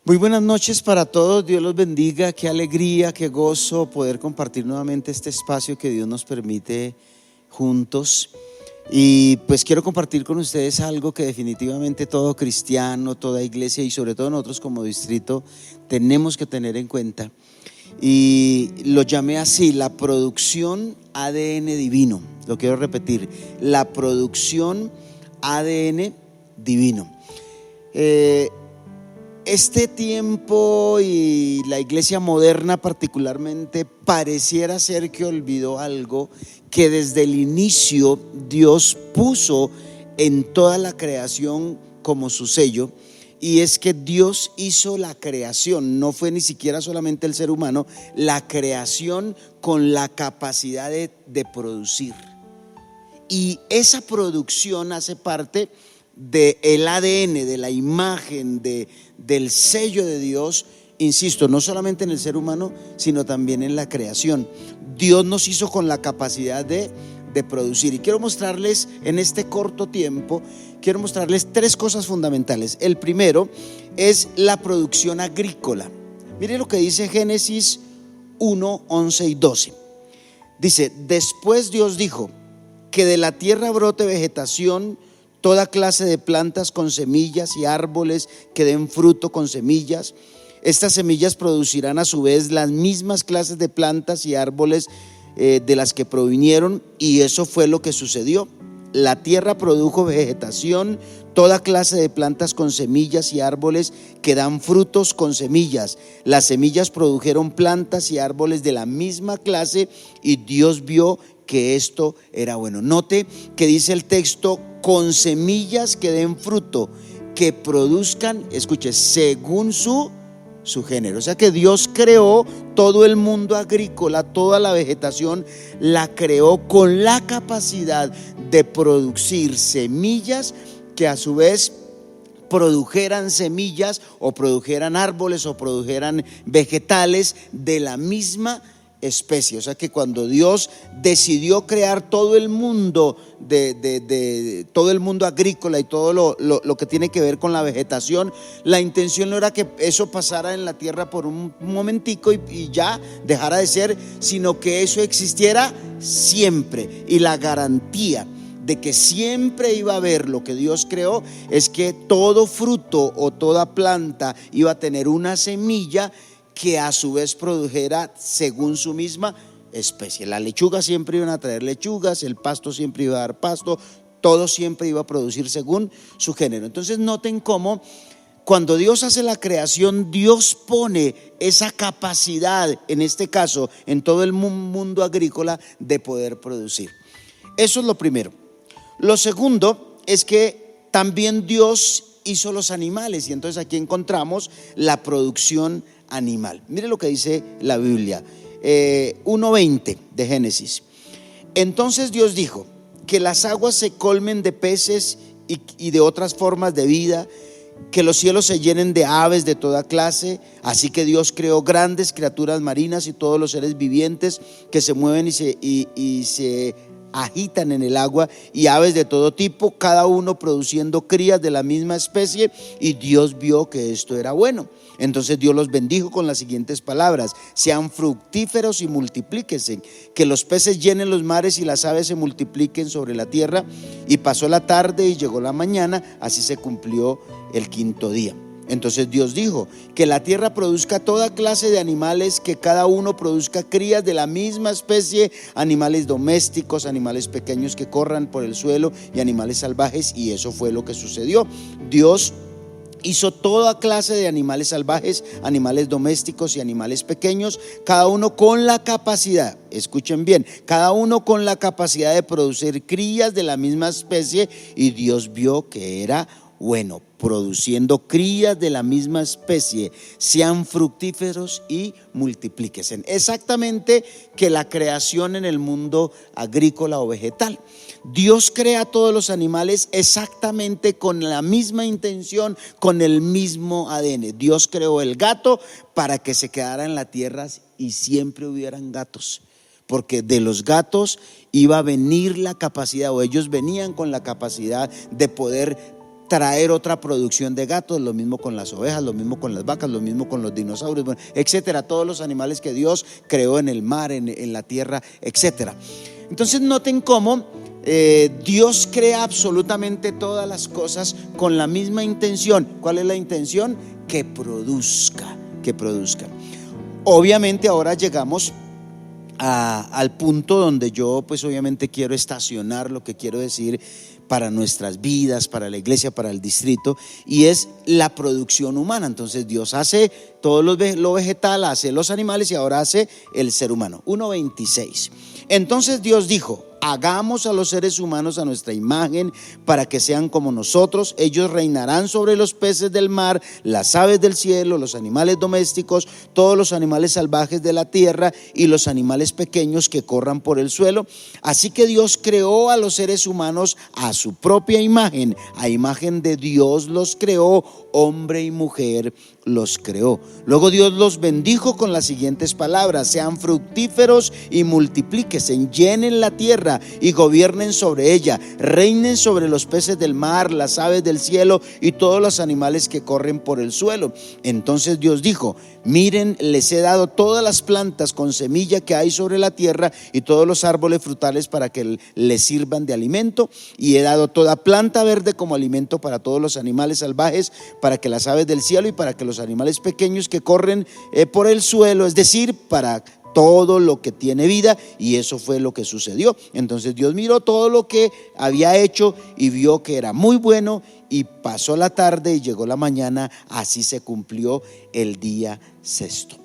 Muy buenas noches para todos, Dios los bendiga, qué alegría, qué gozo poder compartir nuevamente este espacio que Dios nos permite juntos. Y pues quiero compartir con ustedes algo que definitivamente todo cristiano, toda iglesia y sobre todo nosotros como distrito tenemos que tener en cuenta. Y lo llamé así, la producción ADN divino. Lo quiero repetir, la producción ADN divino. Este tiempo y la iglesia moderna particularmente pareciera ser que olvidó algo que desde el inicio Dios puso en toda la creación como su sello, y es que Dios hizo la creación, no fue ni siquiera solamente el ser humano, la creación con la capacidad de producir, y esa producción hace parte del ADN, de la imagen, del sello de Dios, insisto, no solamente en el ser humano, sino también en la creación. Dios nos hizo con la capacidad de producir, y quiero mostrarles en este corto tiempo, quiero mostrarles tres cosas fundamentales. El primero es la producción agrícola. Mire lo que dice Génesis 1, 11 y 12. Dice: después Dios dijo que de la tierra brote vegetación, toda clase de plantas con semillas y árboles que den fruto con semillas. Estas semillas producirán a su vez las mismas clases de plantas y árboles de las que provinieron, y eso fue lo que sucedió. La tierra produjo vegetación, toda clase de plantas con semillas y árboles que dan frutos con semillas. Las semillas produjeron plantas y árboles de la misma clase, y Dios vio que esto era bueno. Note que dice el texto: con semillas que den fruto, que produzcan, escuche, según su género. O sea que Dios creó todo el mundo agrícola, toda la vegetación la creó con la capacidad de producir semillas que a su vez produjeran semillas o produjeran árboles o produjeran vegetales de la misma especie. O sea que cuando Dios decidió crear todo el mundo todo el mundo agrícola y todo lo que tiene que ver con la vegetación, la intención no era que eso pasara en la tierra por un momentico y ya dejara de ser, sino que eso existiera siempre. Y la garantía de que siempre iba a haber lo que Dios creó es que todo fruto o toda planta iba a tener una semilla que a su vez produjera según su misma especie. Las lechugas siempre iban a traer lechugas, el pasto siempre iba a dar pasto, todo siempre iba a producir según su género. Entonces noten cómo cuando Dios hace la creación, Dios pone esa capacidad, en este caso en todo el mundo agrícola, de poder producir. Eso es lo primero. Lo segundo es que también Dios hizo los animales, y entonces aquí encontramos la producción animal. Mire lo que dice la Biblia, 1:20 de Génesis. Entonces Dios dijo: que las aguas se colmen de peces y de otras formas de vida, que los cielos se llenen de aves de toda clase. Así que Dios creó grandes criaturas marinas y todos los seres vivientes que se mueven y se agitan en el agua, y aves de todo tipo, cada uno produciendo crías de la misma especie. Y Dios vio que esto era bueno. Entonces Dios los bendijo con las siguientes palabras: sean fructíferos y multiplíquense, que los peces llenen los mares y las aves se multipliquen sobre la tierra. Y pasó la tarde y llegó la mañana, así se cumplió el quinto día. Entonces Dios dijo: que la tierra produzca toda clase de animales, que cada uno produzca crías de la misma especie, animales domésticos, animales pequeños que corran por el suelo y animales salvajes. Y eso fue lo que sucedió. Dios hizo toda clase de animales salvajes, animales domésticos y animales pequeños, cada uno con la capacidad, escuchen bien, cada uno con la capacidad de producir crías de la misma especie. Y Dios vio que era bueno. Produciendo crías de la misma especie, sean fructíferos y multiplíquense. Exactamente que la creación en el mundo agrícola o vegetal. Dios crea todos los animales exactamente con la misma intención, con el mismo ADN. Dios creó el gato para que se quedara en la tierra y siempre hubieran gatos, porque de los gatos iba a venir la capacidad, o ellos venían con la capacidad de poder traer otra producción de gatos, lo mismo con las ovejas, lo mismo con las vacas, lo mismo con los dinosaurios, bueno, etcétera, todos los animales que Dios creó en el mar, en la tierra, etcétera. Entonces noten cómo Dios crea absolutamente todas las cosas con la misma intención. ¿Cuál es la intención? Que produzca. Obviamente ahora llegamos al punto donde yo pues obviamente quiero estacionar lo que quiero decir para nuestras vidas, para la iglesia, para el distrito, y es la producción humana. Entonces Dios hace todo lo vegetal, hace los animales y ahora hace el ser humano. 1:26. Entonces Dios dijo: hagamos a los seres humanos a nuestra imagen, para que sean como nosotros. Ellos reinarán sobre los peces del mar, las aves del cielo, los animales domésticos, todos los animales salvajes de la tierra y los animales pequeños que corran por el suelo. Así que Dios creó a los seres humanos a su propia imagen. A imagen de Dios los creó, hombre y mujer los creó. Luego Dios los bendijo con las siguientes palabras: sean fructíferos y multiplíquense, llenen la tierra y gobiernen sobre ella, reinen sobre los peces del mar, las aves del cielo y todos los animales que corren por el suelo. Entonces Dios dijo: miren, les he dado todas las plantas con semilla que hay sobre la tierra y todos los árboles frutales para que les sirvan de alimento, y he dado toda planta verde como alimento para todos los animales salvajes, para que las aves del cielo y para que los animales pequeños que corren por el suelo, es decir, para todo lo que tiene vida. Y eso fue lo que sucedió. Entonces Dios miró todo lo que había hecho y vio que era muy bueno, y pasó la tarde y llegó la mañana. Así se cumplió el día sexto.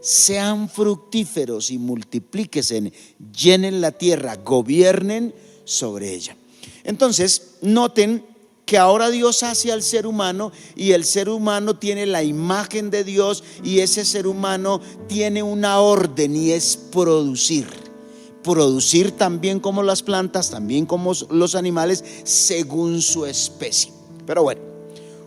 Sean fructíferos y multiplíquense, llenen la tierra, gobiernen sobre ella. Entonces noten que ahora Dios hace al ser humano, y el ser humano tiene la imagen de Dios, y ese ser humano tiene una orden, y es producir también como las plantas, también como los animales, según su especie. Pero bueno,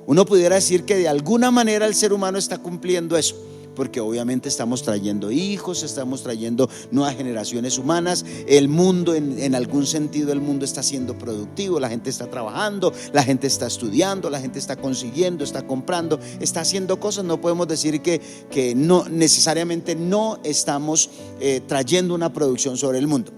uno pudiera decir que de alguna manera el ser humano está cumpliendo eso, porque obviamente estamos trayendo hijos, estamos trayendo nuevas generaciones humanas. El mundo, en algún sentido, el mundo está siendo productivo. La gente está trabajando, la gente está estudiando, la gente está consiguiendo, está comprando, está haciendo cosas. No podemos decir que no necesariamente no estamos trayendo una producción sobre el mundo.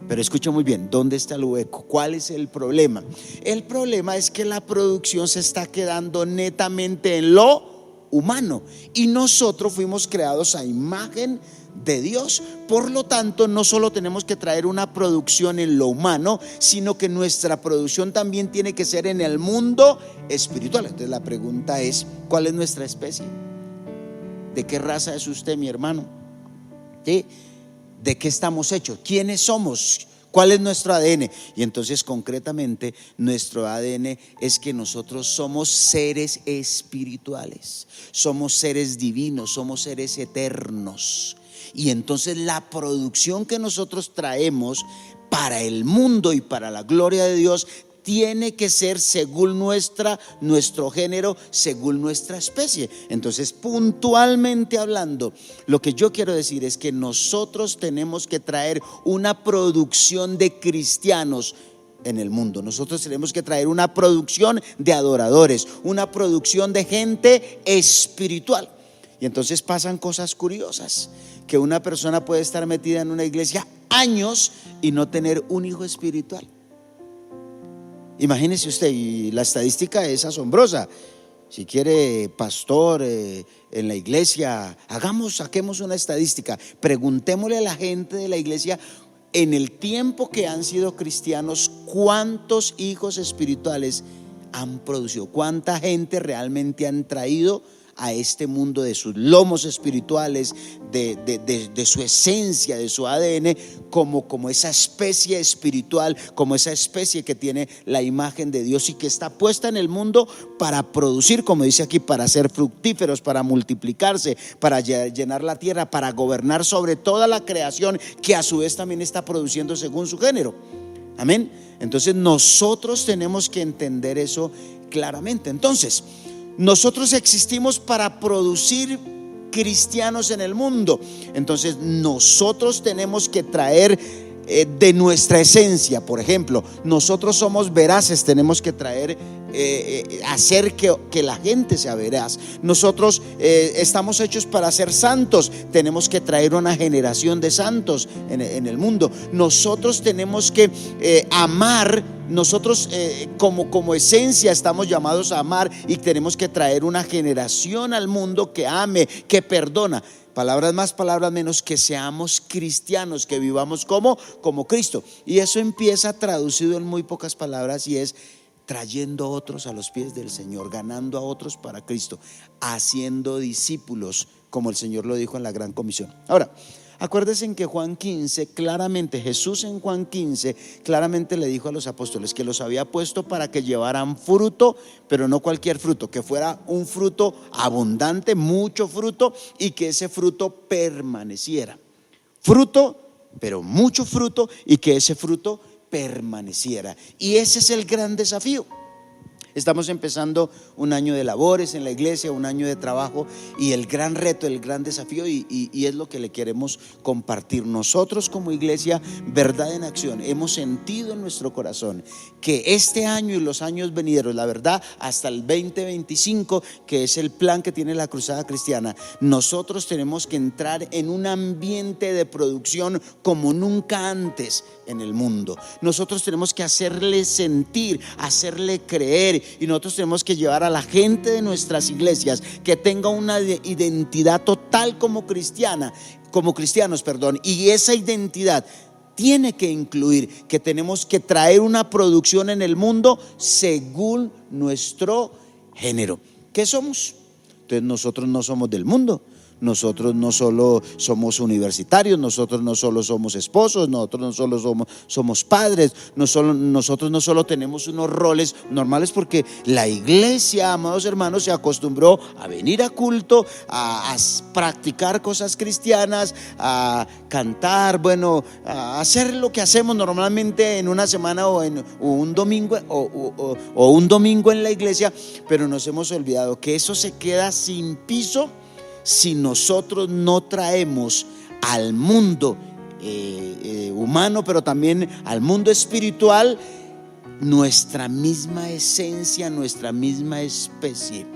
Pero escucha muy bien, ¿dónde está el hueco? ¿Cuál es el problema? El problema es que la producción se está quedando netamente en lo humano, y nosotros fuimos creados a imagen de Dios. Por lo tanto, no solo tenemos que traer una producción en lo humano, sino que nuestra producción también tiene que ser en el mundo espiritual. Entonces la pregunta es: ¿cuál es nuestra especie? ¿De qué raza es usted, mi hermano? ¿Sí? ¿De qué estamos hechos? ¿Quiénes somos? ¿Cuál es nuestro ADN? Y entonces concretamente nuestro ADN es que nosotros somos seres espirituales, somos seres divinos, somos seres eternos. Y entonces la producción que nosotros traemos para el mundo y para la gloria de Dios tiene que ser según nuestro género, según nuestra especie. Entonces, puntualmente hablando, lo que yo quiero decir es que nosotros tenemos que traer una producción de cristianos en el mundo. Nosotros tenemos que traer una producción de adoradores, una producción de gente espiritual. Y entonces pasan cosas curiosas, que una persona puede estar metida en una iglesia años y no tener un hijo espiritual. Imagínese usted, y la estadística es asombrosa. Si quiere, pastor, en la iglesia, saquemos una estadística, preguntémosle a la gente de la iglesia, en el tiempo que han sido cristianos, ¿cuántos hijos espirituales han producido? ¿Cuánta gente realmente han traído a este mundo de sus lomos espirituales, de su esencia, de su ADN, como esa especie espiritual, como esa especie que tiene la imagen de Dios y que está puesta en el mundo para producir, como dice aquí, para ser fructíferos, para multiplicarse, para llenar la tierra, para gobernar sobre toda la creación, que a su vez también está produciendo según su género? Amén. Entonces nosotros tenemos que entender eso claramente. Entonces nosotros existimos para producir cristianos en el mundo. Entonces nosotros tenemos que traer de nuestra esencia. Por ejemplo, nosotros somos veraces, tenemos que traer hacer que la gente sea veraz. Nosotros estamos hechos para ser santos. Tenemos que traer una generación de santos en el mundo. Nosotros tenemos que amar. Nosotros como esencia estamos llamados a amar, y tenemos que traer una generación al mundo que ame, que perdona. Palabras más, palabras menos, que seamos cristianos, que vivamos como Cristo. Y eso empieza traducido en muy pocas palabras, y es trayendo a otros a los pies del Señor, ganando a otros para Cristo, haciendo discípulos, como el Señor lo dijo en la Gran Comisión. Ahora, acuérdense en que Juan 15, claramente, Jesús en Juan 15 claramente le dijo a los apóstoles que los había puesto para que llevaran fruto, pero no cualquier fruto, que fuera un fruto abundante, mucho fruto, y que ese fruto permaneciera. Fruto, pero mucho fruto, y que ese fruto permaneciera. Y ese es el gran desafío. Estamos empezando un año de labores en la iglesia, un año de trabajo, y el gran reto, el gran desafío, y es lo que le queremos compartir. Nosotros como iglesia Verdad en Acción hemos sentido en nuestro corazón que este año y los años venideros, la verdad, hasta el 2025, que es el plan que tiene la Cruzada Cristiana, nosotros tenemos que entrar en un ambiente de producción como nunca antes en el mundo. Nosotros tenemos que hacerle sentir, hacerle creer, y nosotros tenemos que llevar a la gente de nuestras iglesias que tenga una identidad total como cristianos, y esa identidad tiene que incluir que tenemos que traer una producción en el mundo según nuestro género. ¿Qué somos? Entonces nosotros no somos del mundo. Nosotros no solo somos universitarios, nosotros no solo somos esposos, nosotros no solo somos padres, nosotros no solo tenemos unos roles normales, porque la iglesia, amados hermanos, se acostumbró a venir a culto, a practicar cosas cristianas, a cantar, a hacer lo que hacemos normalmente en una semana o un domingo o un domingo en la iglesia, pero nos hemos olvidado que eso se queda sin piso si nosotros no traemos al mundo humano, pero también al mundo espiritual, nuestra misma esencia, nuestra misma especie.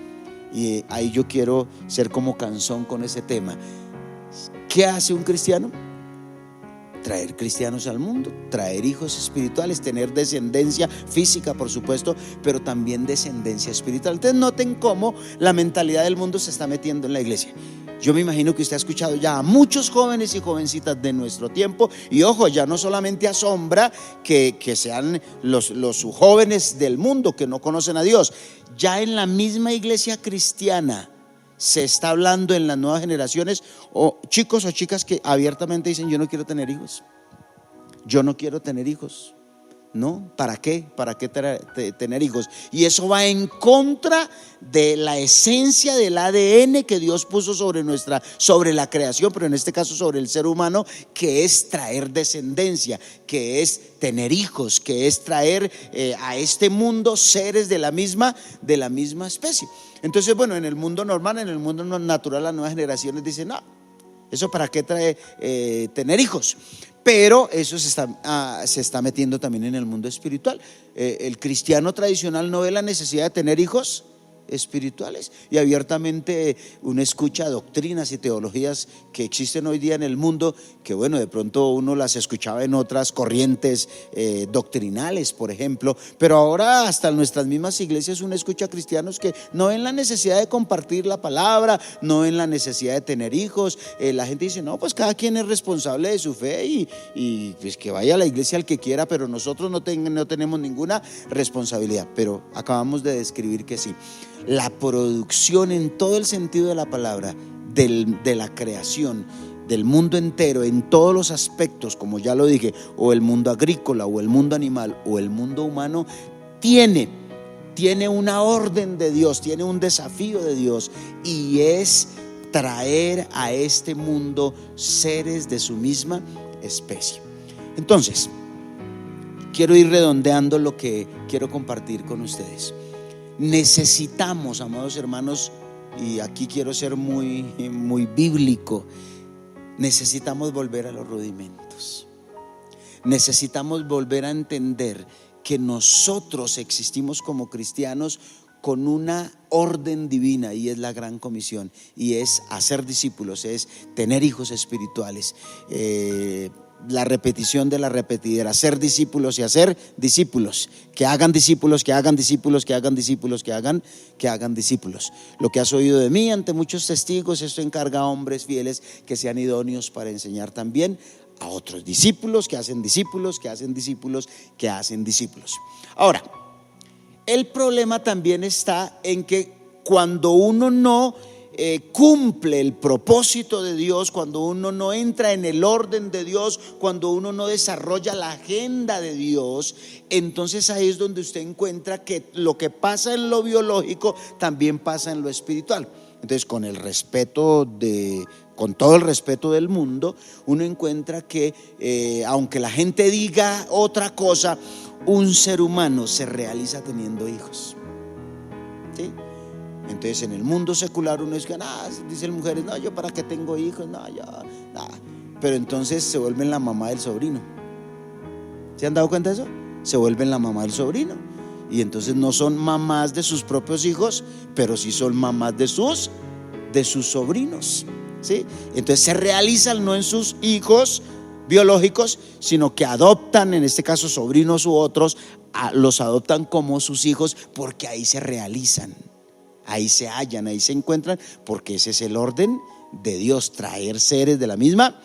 Y ahí yo quiero ser como Canzón con ese tema. ¿Qué hace un cristiano? Traer cristianos al mundo, traer hijos espirituales, tener descendencia física, por supuesto, pero también descendencia espiritual. Entonces noten cómo la mentalidad del mundo se está metiendo en la iglesia. Yo me imagino que usted ha escuchado ya a muchos jóvenes y jovencitas de nuestro tiempo, y ojo, ya no solamente asombra que sean los jóvenes del mundo que no conocen a Dios. Ya en la misma iglesia cristiana se está hablando en las nuevas generaciones, o chicos o chicas que abiertamente dicen: yo no quiero tener hijos, yo no quiero tener hijos. ¿No? ¿Para qué? ¿Para qué tener hijos? Y eso va en contra de la esencia del ADN que Dios puso sobre la creación, pero en este caso sobre el ser humano, que es traer descendencia, que es tener hijos, que es traer a este mundo seres de la misma especie. Entonces, en el mundo normal, en el mundo natural, las nuevas generaciones dicen: no, eso para qué trae tener hijos. Pero eso se está metiendo también en el mundo espiritual. El cristiano tradicional no ve la necesidad de tener hijos espirituales, y abiertamente uno escucha doctrinas y teologías que existen hoy día en el mundo, que de pronto uno las escuchaba en otras corrientes doctrinales, por ejemplo, pero ahora hasta en nuestras mismas iglesias uno escucha cristianos que no ven la necesidad de compartir la palabra, no ven la necesidad de tener hijos. La gente dice: no, pues cada quien es responsable de su fe, y pues que vaya a la iglesia el que quiera, pero nosotros no tenemos ninguna responsabilidad. Pero acabamos de describir que sí, la producción en todo el sentido de la palabra de la creación, del mundo entero, en todos los aspectos, como ya lo dije, o el mundo agrícola, o el mundo animal, o el mundo humano, tiene una orden de Dios, tiene un desafío de Dios, y es traer a este mundo seres de su misma especie. Entonces, quiero ir redondeando lo que quiero compartir con ustedes. Necesitamos, amados hermanos, y aquí quiero ser muy bíblico, necesitamos volver a los rudimentos. Necesitamos volver a entender que nosotros existimos como cristianos con una orden divina, y es la gran comisión, y es hacer discípulos, es tener hijos espirituales. La repetición de la repetidera: ser discípulos y hacer discípulos, que hagan discípulos, que hagan discípulos, que hagan discípulos, que hagan discípulos. Lo que has oído de mí ante muchos testigos, esto encarga a hombres fieles que sean idóneos para enseñar también a otros discípulos, que hacen discípulos, que hacen discípulos, que hacen discípulos. Ahora, el problema también está en que cuando uno no cumple el propósito de Dios, cuando uno no entra en el orden de Dios, cuando uno no desarrolla la agenda de Dios, entonces ahí es donde usted encuentra que lo que pasa en lo biológico también pasa en lo espiritual. Entonces, con todo el respeto del mundo, uno encuentra que aunque la gente diga otra cosa, un ser humano se realiza teniendo hijos, ¿sí? Entonces, en el mundo secular uno dice, dicen mujeres, no, yo para qué tengo hijos, no, yo, nada. Pero entonces se vuelven la mamá del sobrino. ¿Se han dado cuenta de eso? Se vuelven la mamá del sobrino. Y entonces no son mamás de sus propios hijos, pero sí son mamás de sus sobrinos, ¿sí? Entonces se realizan no en sus hijos biológicos, sino que adoptan, en este caso sobrinos u otros, los adoptan como sus hijos, porque ahí se realizan, ahí se hallan, ahí se encuentran, porque ese es el orden de Dios, traer seres de la misma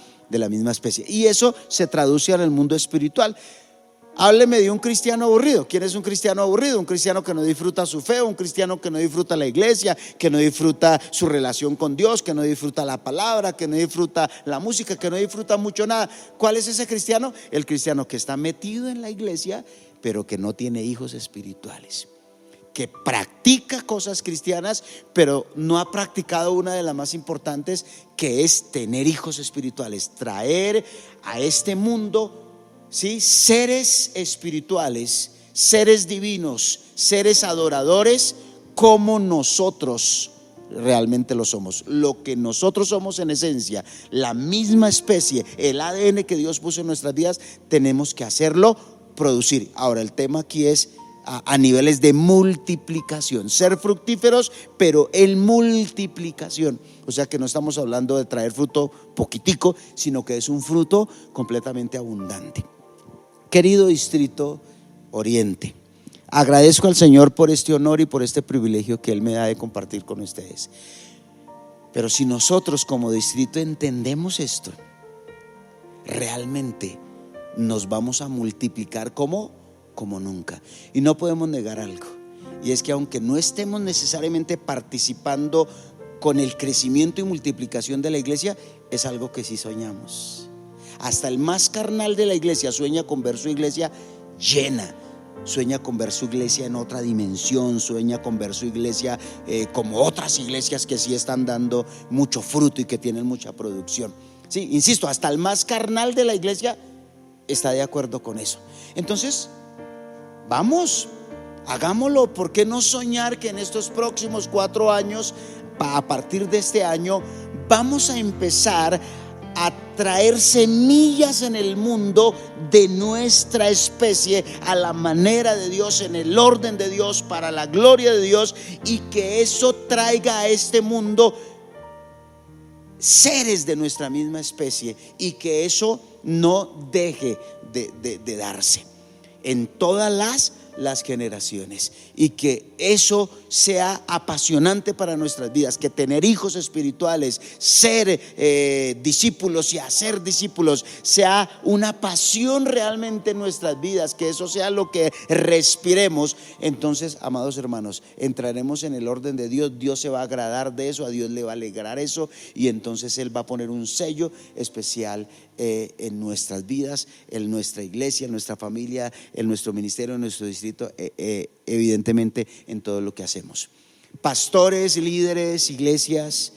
especie. Y eso se traduce en el mundo espiritual. Hábleme de un cristiano aburrido. ¿Quién es un cristiano aburrido? Un cristiano que no disfruta su fe, un cristiano que no disfruta la iglesia, que no disfruta su relación con Dios, que no disfruta la palabra, que no disfruta la música, que no disfruta mucho nada. ¿Cuál es ese cristiano? El cristiano que está metido en la iglesia, pero que no tiene hijos espirituales, que practica cosas cristianas, pero no ha practicado una de las más importantes, que es tener hijos espirituales, traer a este mundo, ¿sí?, seres espirituales, seres divinos, seres adoradores, como nosotros realmente lo somos. Lo que nosotros somos en esencia, la misma especie, el ADN que Dios puso en nuestras vidas, tenemos que hacerlo producir. Ahora, el tema aquí es a niveles de multiplicación, ser fructíferos, pero en multiplicación. O sea que no estamos hablando de traer fruto poquitico, sino que es un fruto completamente abundante. Querido Distrito Oriente, agradezco al Señor por este honor y por este privilegio que Él me da de compartir con ustedes. Pero si nosotros como distrito entendemos esto, realmente nos vamos a multiplicar como nunca. Y no podemos negar algo, y es que aunque no estemos necesariamente participando con el crecimiento y multiplicación de la iglesia, es algo que sí soñamos. Hasta el más carnal de la iglesia sueña con ver su iglesia llena, sueña con ver su iglesia en otra dimensión, sueña con ver su iglesia como otras iglesias que sí están dando mucho fruto y que tienen mucha producción. Sí, insisto, hasta el más carnal de la iglesia está de acuerdo con eso. Entonces, vamos, hagámoslo. ¿Por qué no soñar que en estos próximos 4 años, a partir de este año, vamos a empezar a traer semillas en el mundo de nuestra especie, a la manera de Dios, en el orden de Dios, para la gloria de Dios, y que eso traiga a este mundo seres de nuestra misma especie, y que eso no deje de darse en todas las generaciones, y que eso sea apasionante para nuestras vidas, que tener hijos espirituales, ser discípulos y hacer discípulos sea una pasión realmente en nuestras vidas, que eso sea lo que respiremos. Entonces, amados hermanos, entraremos en el orden de Dios. Dios se va a agradar de eso, a Dios le va a alegrar eso, y entonces Él va a poner un sello especial en nuestras vidas, en nuestra iglesia, en nuestra familia, en nuestro ministerio, en nuestro distrito, evidentemente en todo lo que hacemos. Pastores, líderes, iglesias,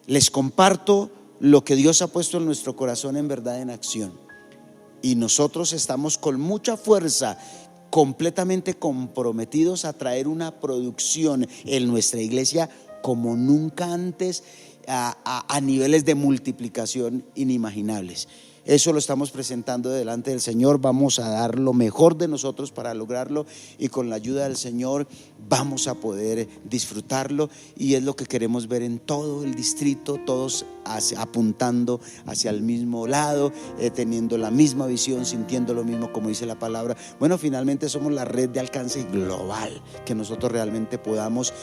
les comparto lo que Dios ha puesto en nuestro corazón en verdad, en acción, y nosotros estamos con mucha fuerza, completamente comprometidos a traer una producción en nuestra iglesia como nunca antes, a niveles de multiplicación inimaginables. Eso lo estamos presentando delante del Señor. Vamos a dar lo mejor de nosotros para lograrlo, y con la ayuda del Señor vamos a poder disfrutarlo, y es lo que queremos ver en todo el distrito, todos apuntando hacia el mismo lado, teniendo la misma visión, sintiendo lo mismo, como dice la palabra. Bueno, finalmente somos la red de alcance global, que nosotros realmente podamos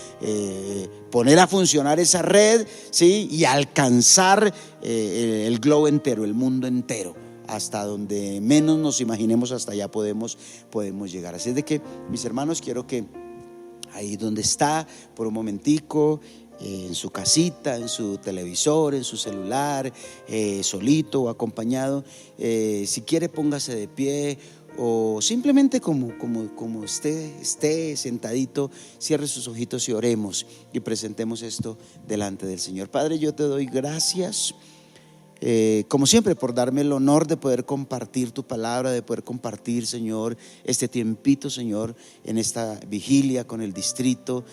poner a funcionar esa red, ¿sí? Y alcanzar el globo entero, el mundo entero, hasta donde menos nos imaginemos, hasta allá podemos llegar. Así es de que, mis hermanos, quiero que ahí donde está, por un momentico, en su casita, en su televisor, en su celular, solito o acompañado, si quiere póngase de pie, o simplemente como esté sentadito, cierre sus ojitos y oremos y presentemos esto delante del Señor. Padre, yo te doy gracias, como siempre, por darme el honor de poder compartir tu palabra, de poder compartir, Señor, este tiempito, Señor, en esta vigilia con el distrito.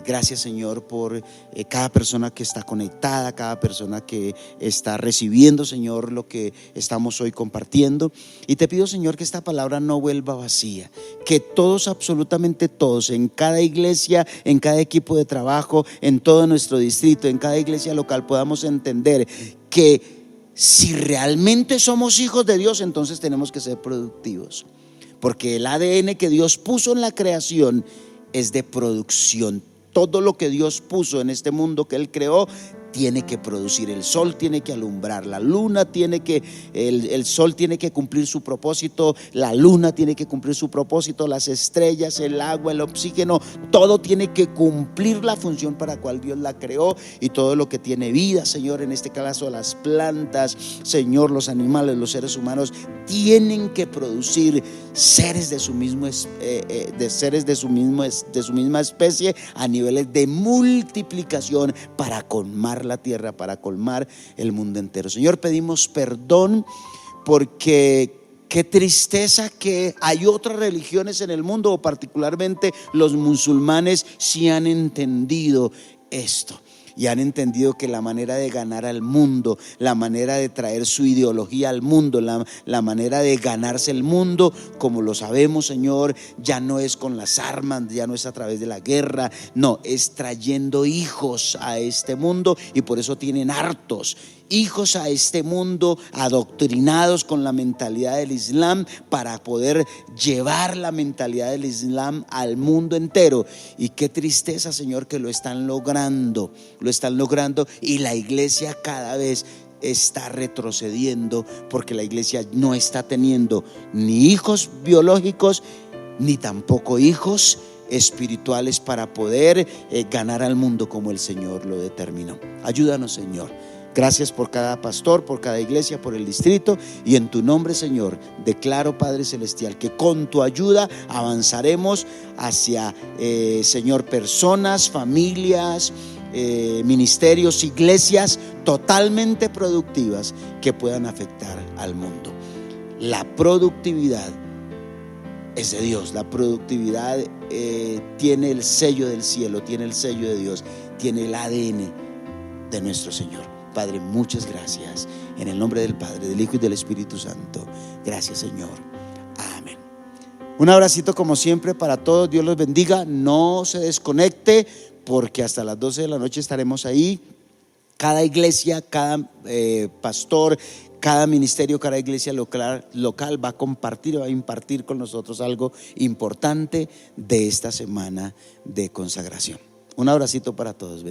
Gracias, Señor, por cada persona que está conectada, cada persona que está recibiendo, Señor, lo que estamos hoy compartiendo. Y te pido, Señor, que esta palabra no vuelva vacía, que todos, absolutamente todos, en cada iglesia, en cada equipo de trabajo, en todo nuestro distrito, en cada iglesia local, podamos entender que si realmente somos hijos de Dios, entonces tenemos que ser productivos, porque el ADN que Dios puso en la creación es de producción. Todo lo que Dios puso en este mundo que Él creó tiene que producir. El sol tiene que alumbrar, la luna tiene que, el sol tiene que cumplir su propósito, la luna tiene que cumplir su propósito, las estrellas, el agua, el oxígeno, todo tiene que cumplir la función para la cual Dios la creó. Y todo lo que tiene vida, Señor, en este caso las plantas, Señor, los animales, los seres humanos, tienen que producir seres de su misma especie a niveles de multiplicación para colmar la tierra, para colmar el mundo entero. Señor, pedimos perdón porque qué tristeza que hay otras religiones en el mundo, o particularmente los musulmanes, si han entendido esto. Y han entendido que la manera de ganar al mundo, la manera de traer su ideología al mundo, la manera de ganarse el mundo, como lo sabemos, Señor, ya no es con las armas, ya no es a través de la guerra, no, es trayendo hijos a este mundo. Y por eso tienen hartos hijos a este mundo, adoctrinados con la mentalidad del Islam, para poder llevar la mentalidad del Islam al mundo entero. Y qué tristeza, Señor, que lo están logrando, y la iglesia cada vez está retrocediendo, porque la iglesia no está teniendo ni hijos biológicos, ni tampoco hijos espirituales para poder ganar al mundo como el Señor lo determinó. Ayúdanos, Señor. Gracias por cada pastor, por cada iglesia, por el distrito, y en tu nombre, Señor, declaro, Padre Celestial, que con tu ayuda avanzaremos hacia, Señor, personas, familias, ministerios, iglesias totalmente productivas que puedan afectar al mundo. La productividad es de Dios, la productividad tiene el sello del cielo, tiene el sello de Dios, tiene el ADN de nuestro Señor. Padre, muchas gracias. En el nombre del Padre, del Hijo y del Espíritu Santo. Gracias, Señor. Amén. Un abracito como siempre para todos. Dios los bendiga. No se desconecte, porque hasta las 12 de la noche estaremos ahí. Cada iglesia, cada pastor, cada ministerio, cada iglesia local va a compartir, va a impartir con nosotros algo importante de esta semana de consagración. Un abracito para todos.